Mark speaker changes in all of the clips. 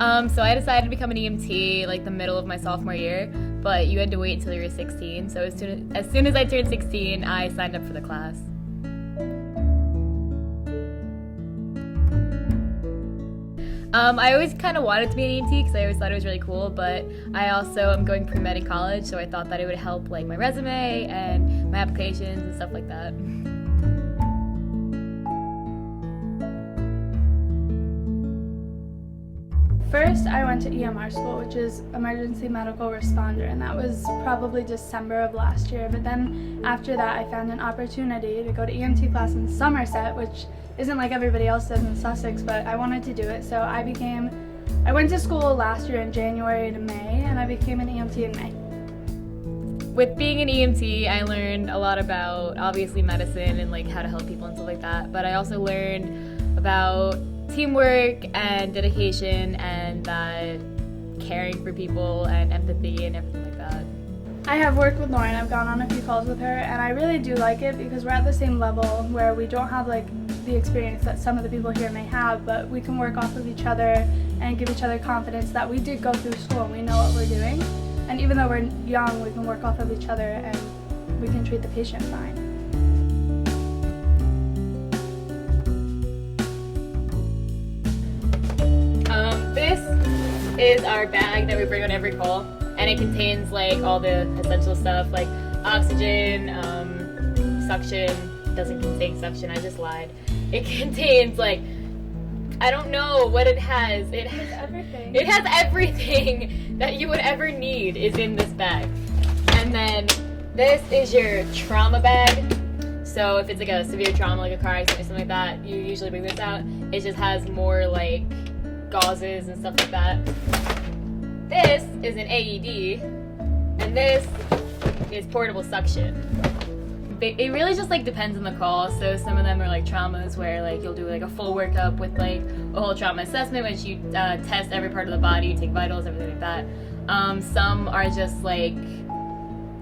Speaker 1: So I decided to become an EMT like the middle of my sophomore year, but you had to wait until you were 16. So as soon as I turned 16, I signed up for the class. I always kind of wanted to be an EMT because I always thought it was really cool, but I also am going pre-med in college, so I thought that it would help like my resume and my applications and stuff like that.
Speaker 2: First, I went to EMR school, which is Emergency Medical Responder, and that was probably December of last year. But then after that, I found an opportunity to go to EMT class in Somerset, which isn't like everybody else does in Sussex, but I wanted to do it. So I went to school last year in January to May, and I became an EMT in May.
Speaker 1: With being an EMT, I learned a lot about obviously medicine and like how to help people and stuff like that, but I also learned about teamwork and dedication and caring for people and empathy and everything like that.
Speaker 2: I have worked with Lauren, I've gone on a few calls with her, and I really do like it because we're at the same level where we don't have like the experience that some of the people here may have, but we can work off of each other and give each other confidence that we did go through school and we know what we're doing. And even though we're young, we can work off of each other and we can treat the patient fine.
Speaker 1: This is our bag that we bring on every call, and it contains like all the essential stuff like oxygen, suction. It doesn't contain suction, I just lied. It contains like, I don't know what it has. It has
Speaker 2: everything.
Speaker 1: It has everything that you would ever need is in this bag. And then this is your trauma bag. So if it's like a severe trauma, like a car accident or something like that, you usually bring this out. It just has more like gauzes and stuff like that. This is an AED, and this is portable suction. It really just like depends on the call. So some of them are like traumas where like you'll do like a full workup with like a whole trauma assessment, which you test every part of the body, you take vitals, everything like that. Some are just like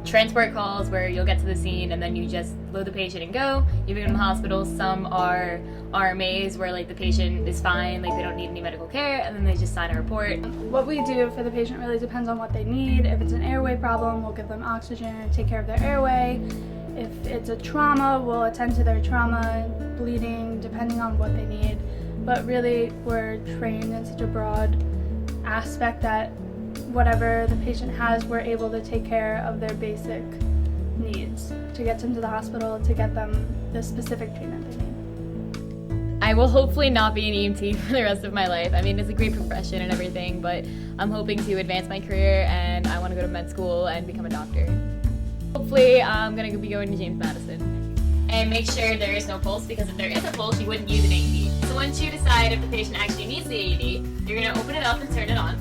Speaker 1: transport calls where you'll get to the scene and then you just load the patient and go. You bring them to the hospital. Some are RMAs where like the patient is fine, like they don't need any medical care, and then they just sign a report.
Speaker 2: What we do for the patient really depends on what they need. If it's an airway problem, we'll give them oxygen and take care of their airway. If it's a trauma, we'll attend to their trauma, bleeding, depending on what they need. But really, we're trained in such a broad aspect that whatever the patient has, we're able to take care of their basic needs to get them to the hospital, to get them the specific treatment they need.
Speaker 1: I will hopefully not be an EMT for the rest of my life. I mean, it's a great profession and everything, but I'm hoping to advance my career and I want to go to med school and become a doctor. Hopefully, I'm going to be going to James Madison. And make sure there is no pulse, because if there is a pulse, you wouldn't use an AED. So once you decide if the patient actually needs the AED, you're going to open it up and turn it on.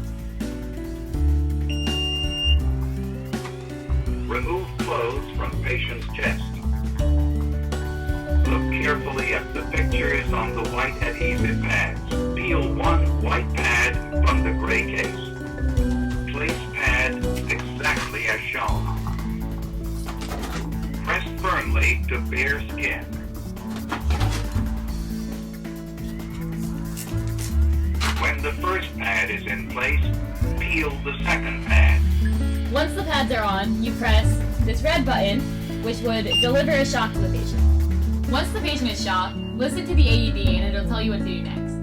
Speaker 3: Remove clothes from patient's chest. Look carefully at the pictures on the white adhesive pads. Peel one white pad from the gray case. Place pad exactly as shown. Press firmly to bare skin. When the first pad is in place, peel the second pad.
Speaker 1: Once the pads are on, you press this red button, which would deliver a shock to the patient. Once the patient is shocked, listen to the AED and it'll tell you what to do next.